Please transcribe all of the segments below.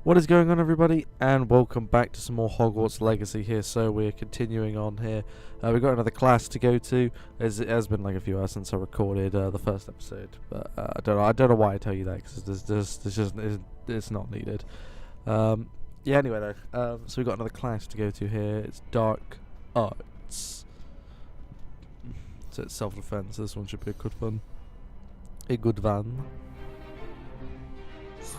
What is going on, everybody, and welcome back to some more Hogwarts Legacy here. So we're continuing on here. We've got another class to go to, as it has been like a few hours since I recorded the first episode, but I don't know why I tell you that, because it's not needed. Yeah, anyway though, so we've got another class to go to here. It's Dark Arts. So it's self-defense. This one should be a good one. A good one. Is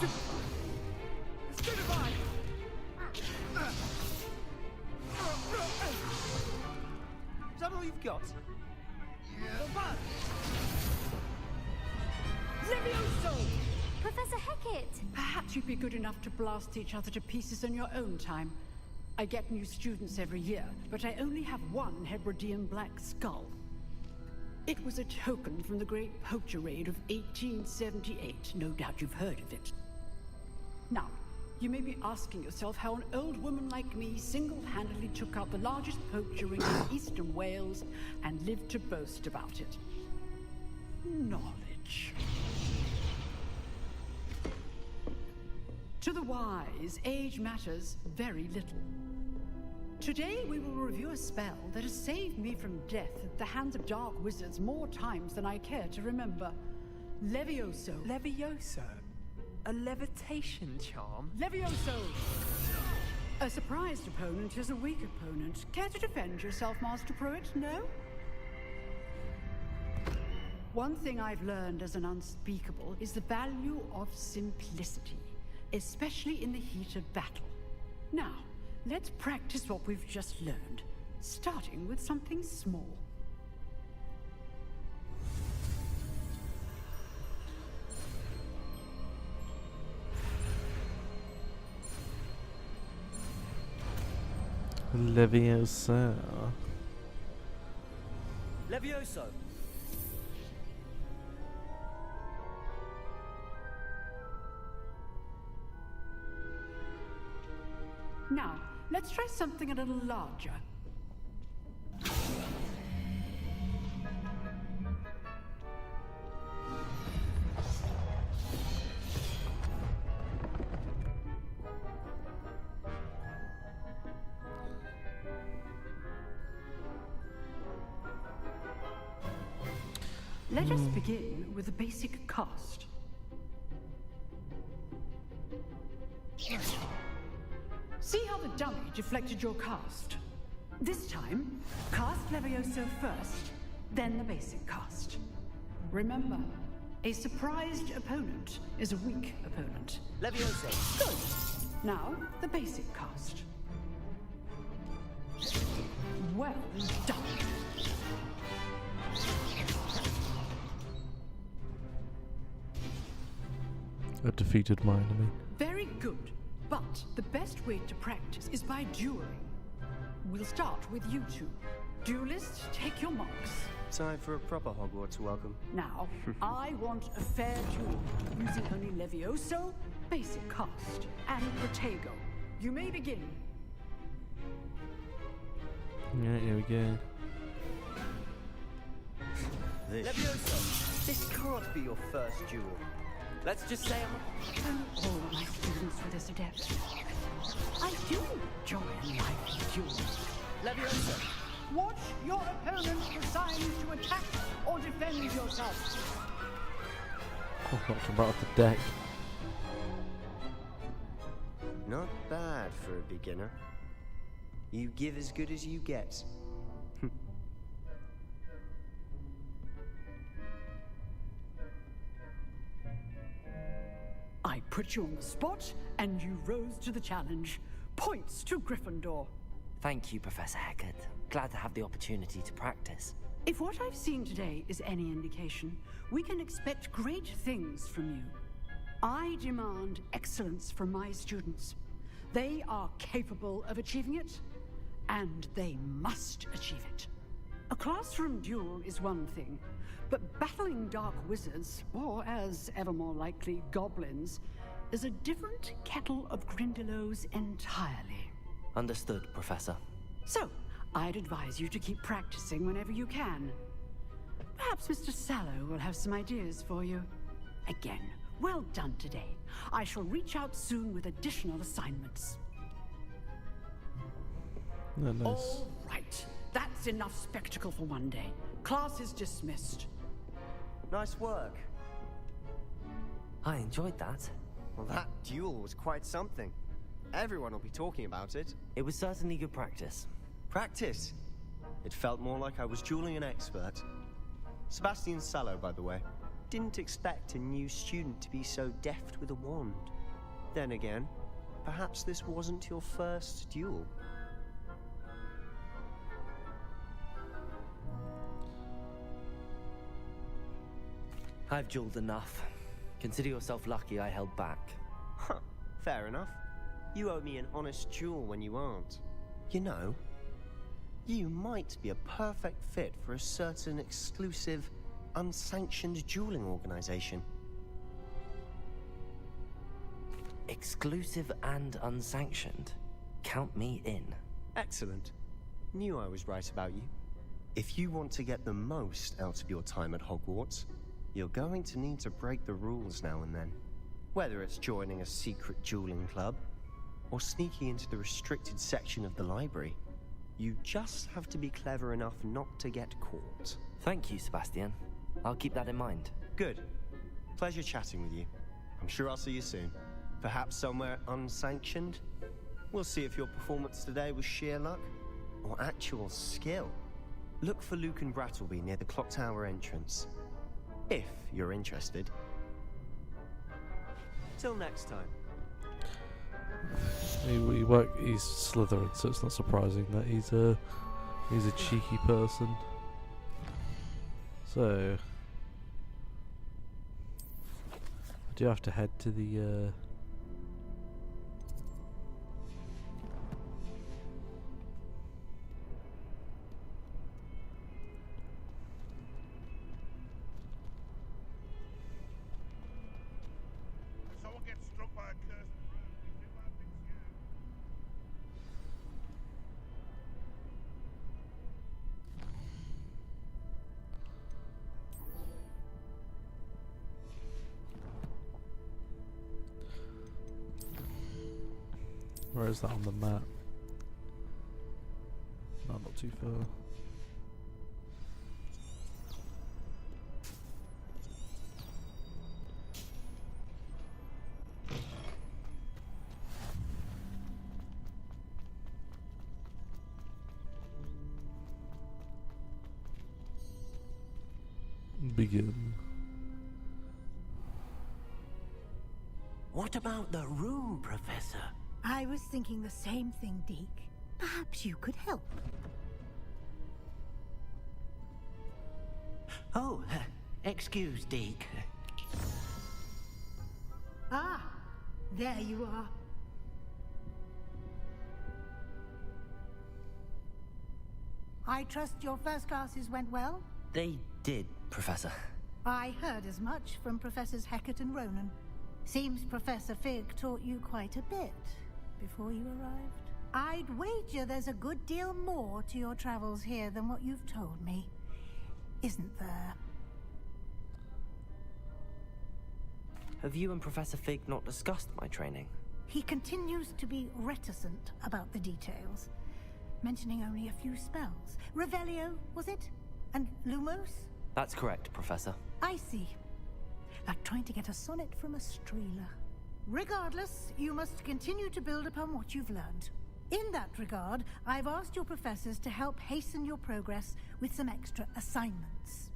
that all you've got? Levioso! Professor Hecat! Perhaps you'd be good enough to blast each other to pieces in your own time. I get new students every year, but I only have one Hebridean black skull. It was a token from the Great Poacher Raid of 1878. No doubt you've heard of it. Now, you may be asking yourself how an old woman like me single-handedly took out the largest poacher ring in eastern Wales and lived to boast about it. Knowledge. To the wise, age matters very little. Today we will review a spell that has saved me from death at the hands of dark wizards more times than I care to remember. Levioso. Levioso? A levitation charm? Levioso! A surprised opponent is a weak opponent. Care to defend yourself, Master Pruitt? No? One thing I've learned as an unspeakable is the value of simplicity, especially in the heat of battle. Now, let's practice what we've just learned, starting with something small. Leviosa. Levioso! Now, let's try something a little larger. Let us begin with a basic cast. See how the dummy deflected your cast? This time, cast Levioso first, then the basic cast. Remember, a surprised opponent is a weak opponent. Levioso! Good. Now, the basic cast. Well done. I defeated my enemy. Very good. But the best way to practice is by dueling. We'll start with you two. Duelists, take your marks. Time for a proper Hogwarts welcome. Now, I want a fair duel, using only Levioso, basic cast, and Protego. You may begin. Yeah, here we go. Levioso! This can't be your first duel. Let's just say All my students were this adept. I do enjoy life duels. Levioso! Watch your opponent for signs to attack or defend yourself. Oh, knocked him right off the deck. Not bad for a beginner. You give as good as you get. I put you on the spot, and you rose to the challenge. Points to Gryffindor. Thank you, Professor Hecat. Glad to have the opportunity to practice. If what I've seen today is any indication, we can expect great things from you. I demand excellence from my students. They are capable of achieving it, and they must achieve it. A classroom duel is one thing, but battling dark wizards, or as ever more likely, goblins, is a different kettle of Grindylows entirely. Understood, Professor. So, I'd advise you to keep practicing whenever you can. Perhaps Mr. Sallow will have some ideas for you. Again, Well done today. I shall reach out soon with additional assignments. No, nice. All right. That's enough spectacle for one day. Class is dismissed. Nice work. I enjoyed that. Well, that duel was quite something. Everyone will be talking about it. It was certainly good practice. Practice? It felt more like I was dueling an expert. Sebastian Sallow, by the way. Didn't expect a new student to be so deft with a wand. Then again, perhaps this wasn't your first duel. I've dueled enough. Consider yourself lucky I held back. Huh, fair enough. You owe me an honest duel when you aren't. You know, you might be a perfect fit for a certain exclusive, unsanctioned dueling organization. Exclusive and unsanctioned. Count me in. Excellent. Knew I was right about you. If you want to get the most out of your time at Hogwarts, you're going to need to break the rules now and then. Whether it's joining a secret dueling club, or sneaking into the restricted section of the library, you just have to be clever enough not to get caught. Thank you, Sebastian. I'll keep that in mind. Good. Pleasure chatting with you. I'm sure I'll see you soon. Perhaps somewhere unsanctioned? We'll see if your performance today was sheer luck, or actual skill. Look for Luke and Brattleby near the Clock Tower entrance. If you're interested. Till next time. He's Slytherin, so it's not surprising that he's a cheeky person. So I do have to head to the Someone gets struck by a cursed broom. You think that thing's you? where is that on the map? No, not too far. Begin. What about the room, Professor? I was thinking the same thing, Deke. Perhaps you could help. Oh, excuse, Deke. Ah, there you are. I trust your first classes went well? They did, Professor. I heard as much from Professors Hecat and Ronan. Seems Professor Fig taught you quite a bit before you arrived. I'd wager there's a good deal more to your travels here than what you've told me. Isn't there? Have you and Professor Fig not discussed my training? He continues to be reticent about the details, mentioning only a few spells. Revelio, was it? And Lumos? That's correct, Professor. I see. Like trying to get a sonnet from a streeler. Regardless, you must continue to build upon what you've learned. In that regard, I've asked your professors to help hasten your progress with some extra assignments.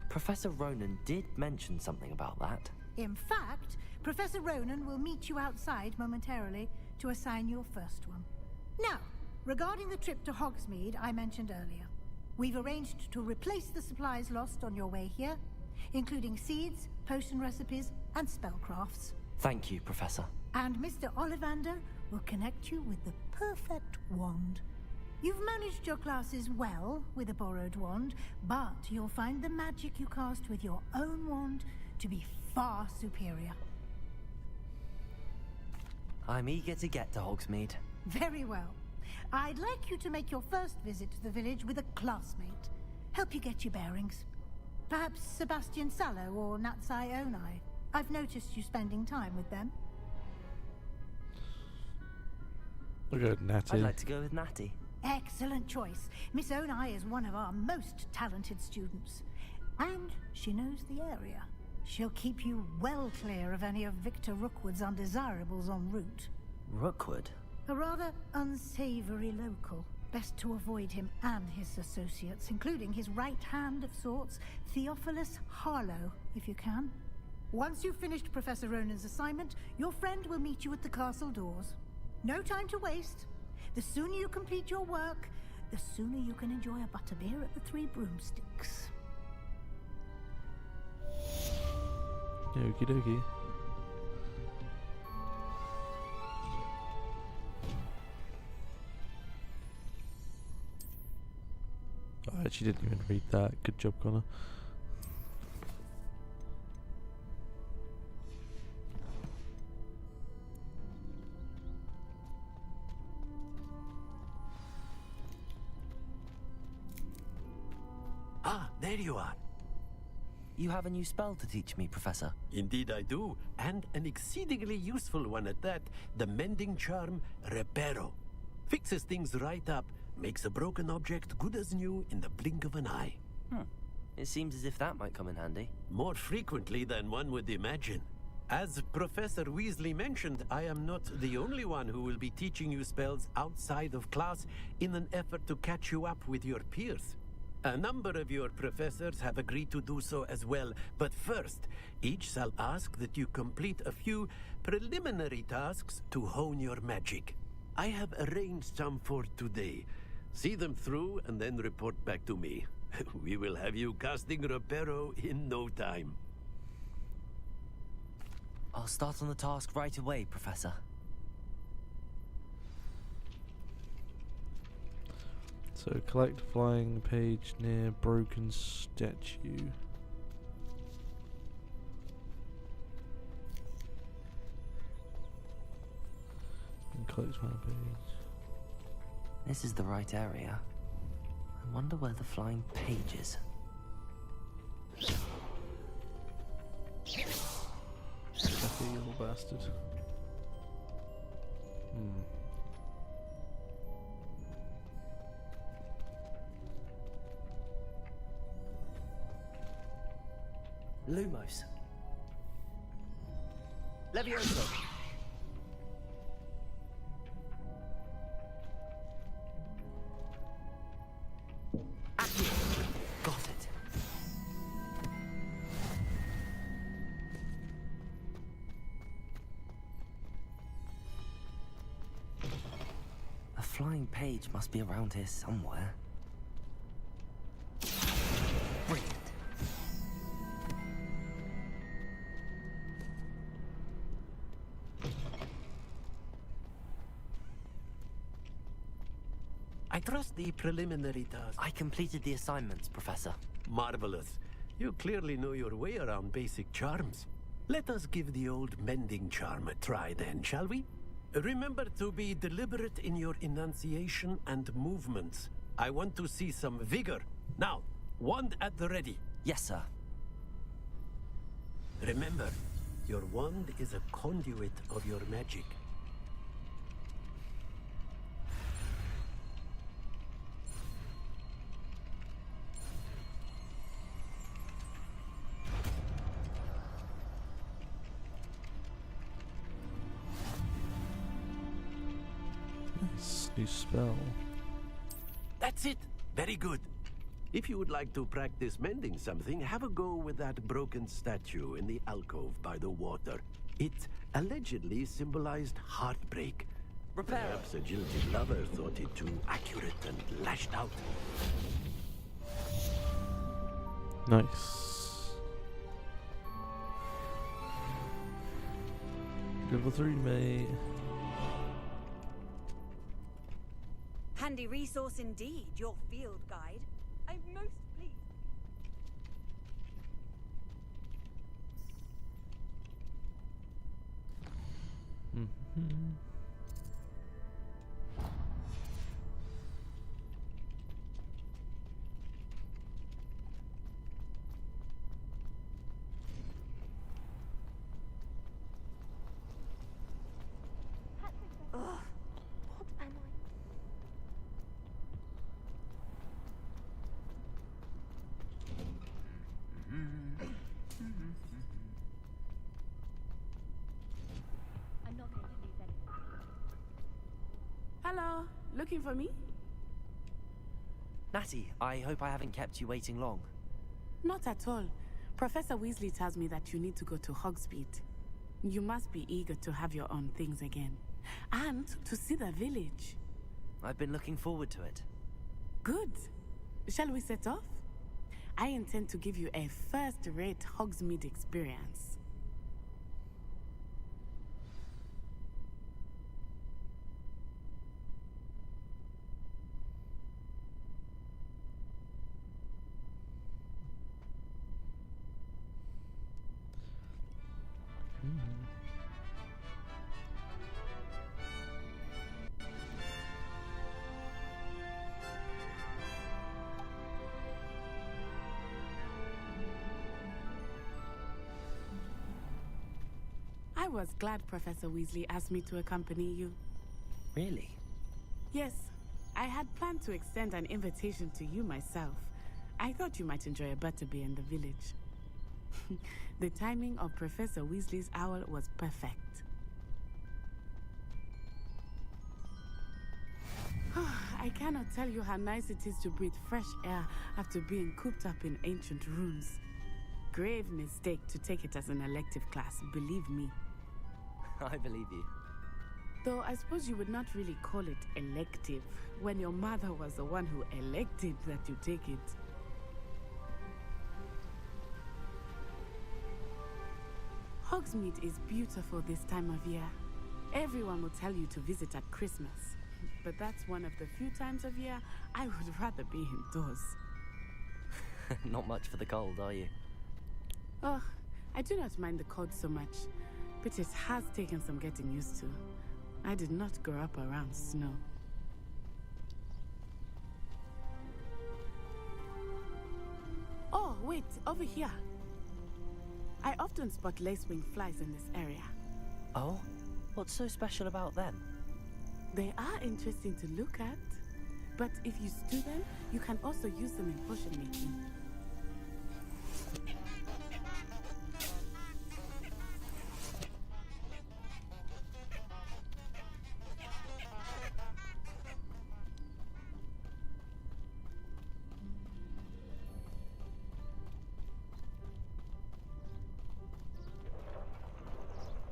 Professor Ronan did mention something about that. In fact, Professor Ronan will meet you outside momentarily to assign your first one. Now, regarding the trip to Hogsmeade I mentioned earlier, we've arranged to replace the supplies lost on your way here, including seeds, potion recipes, and spellcrafts. Thank you, Professor. And Mr. Ollivander will connect you with the perfect wand. You've managed your classes well with a borrowed wand, but you'll find the magic you cast with your own wand to be far superior. I'm eager to get to Hogsmeade. Very well. I'd like you to make your first visit to the village with a classmate. help you get your bearings. Perhaps Sebastian Sallow or Natsai Onai. I've noticed you spending time with them. We'll go with Natty. I'd like to go with Natty. Excellent choice. Miss Onai is one of our most talented students. And she knows the area. She'll keep you well clear of any of Victor Rookwood's undesirables en route. Rookwood? A rather unsavory local. Best to avoid him and his associates, including his right hand of sorts, Theophilus Harlow, if you can. Once you've finished Professor Ronan's assignment, your friend will meet you at the castle doors. No time to waste. The sooner you complete your work, the sooner you can enjoy a butterbeer at the Three Broomsticks. Okie dokie. Oh, she didn't even read that. Good job, Connor. Ah, there you are. You have a new spell to teach me, Professor. Indeed I do, and an exceedingly useful one at that. The Mending Charm Reparo. Fixes things right up, makes a broken object good as new in the blink of an eye. It seems as if that might come in handy. More frequently than one would imagine. As Professor Weasley mentioned, I am not the only one who will be teaching you spells outside of class in an effort to catch you up with your peers. A number of your professors have agreed to do so as well, but first, each shall ask that you complete a few preliminary tasks to hone your magic. I have arranged some for today. See them through and then report back to me. We will have you casting Reparo in no time. I'll start on the task right away, Professor. So collect flying page near broken statue. And collect flying page. This is the right area. I wonder where the flying page is. Stuffy little bastard. Lumos. Levioso. Accio. Got it. A flying page must be around here somewhere. Brilliant. I trust the preliminary task. I completed the assignments, Professor. Marvelous. You clearly know your way around basic charms. Let us give the old Mending Charm a try then, shall we? Remember to be deliberate in your enunciation and movements. I want to see some vigor. Now, wand at the ready. Yes, sir. Remember, your wand is a conduit of your magic. Nice new spell. That's it. Very good. If you would like to practice mending something, have a go with that broken statue in the alcove by the water. It allegedly symbolized heartbreak. Repair. Perhaps a jilted lover thought it too accurate and lashed out. Nice. Level 3, mate. Handy resource indeed, your field guide. I'm most pleased. looking for me? Natty, I hope I haven't kept you waiting long. Not at all. Professor Weasley tells me that you need to go to Hogsmeade. You must be eager to have your own things again. And to see the village. I've been looking forward to it. Good. Shall we set off? I intend to give you a first-rate Hogsmeade experience. I was glad Professor Weasley asked me to accompany you. Really? Yes, I had planned to extend an invitation to you myself. I thought you might enjoy a butterbeer in the village. The timing of Professor Weasley's owl was perfect. I cannot tell you how nice it is to breathe fresh air after being cooped up in ancient rooms. Grave mistake to take it as an elective class, believe me. I believe you. Though I suppose you would not really call it elective when your mother was the one who elected that you take it. Hogsmeade is beautiful this time of year. Everyone will tell you to visit at Christmas. But that's one of the few times of year I would rather be indoors. Not much for the cold, are you? Oh, I do not mind the cold so much, but it has taken some getting used to. I did not grow up around snow. Oh, wait, over here. I often spot lacewing flies in this area. Oh? What's so special about them? They are interesting to look at, but if you stew them, you can also use them in potion making.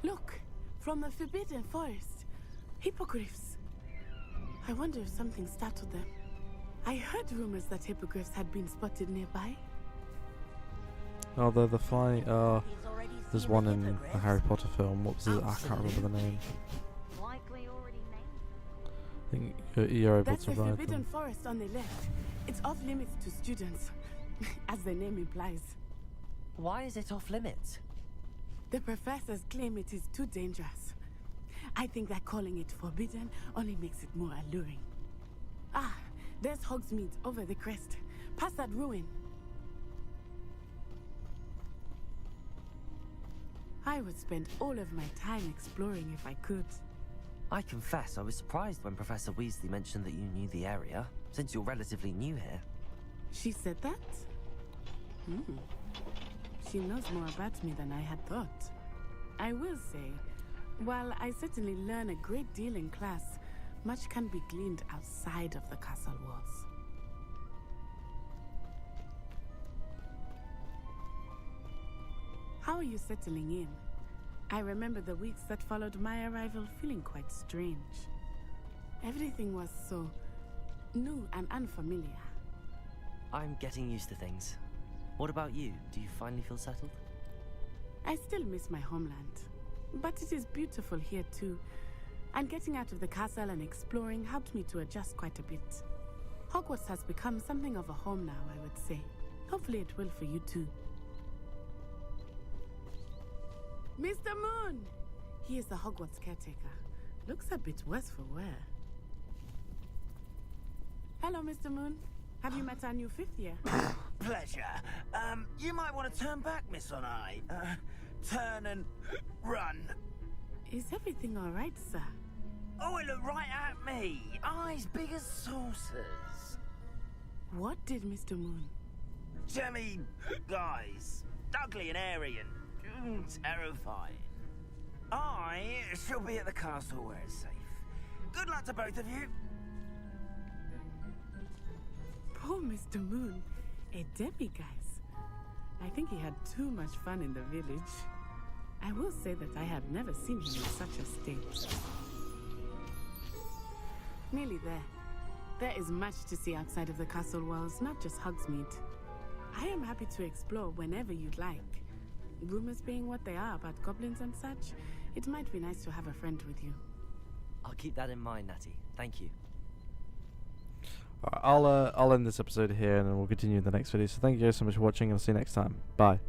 Look, from the Forbidden Forest. Hippogriffs. I wonder if something startled them. I heard rumors that hippogriffs had been spotted nearby. Oh, they're the fly. There's one in the Harry Potter film. What was it? I can't remember the name. Likely already named. I think you're able That's to the ride Forbidden them. Forest on the left. It's off limits to students, as the name implies. Why is it off limits? The professors claim it is too dangerous. I think that calling it forbidden only makes it more alluring. Ah, there's Hogsmeade over the crest, past that ruin. I would spend all of my time exploring if I could. I confess I was surprised when Professor Weasley mentioned that you knew the area, since you're relatively new here. She said that? She knows more about me than I had thought. I will say, while I certainly learn a great deal in class, much can be gleaned outside of the castle walls. How are you settling in? I remember the weeks that followed my arrival feeling quite strange. Everything was so new and unfamiliar. I'm getting used to things. What about you? Do you finally feel settled? I still miss my homeland, but it is beautiful here too. And getting out of the castle and exploring helped me to adjust quite a bit. Hogwarts has become something of a home now, I would say. Hopefully it will for you too. Mr. Moon! He is the Hogwarts caretaker. Looks a bit worse for wear. Hello, Mr. Moon. Have you met our new fifth year? Pleasure. You might want to turn back, Miss Onai. Turn and run. Is everything all right, sir? Oh, it looked right at me. Eyes big as saucers. What did Mr. Moon? Jemmy, guys. Ugly and airy and terrifying. I shall be at the castle where it's safe. Good luck to both of you. Poor Mr. Moon. A demi-guise. I think he had too much fun in the village. I will say that I have never seen him in such a state. Nearly there. There is much to see outside of the castle walls, not just Hogsmeade. I am happy to explore whenever you'd like. Rumors being what they are about goblins and such, it might be nice to have a friend with you. I'll keep that in mind, Natty. Thank you. Alright, I'll end this episode here and then we'll continue in the next video. So thank you guys so much for watching and I'll see you next time. Bye.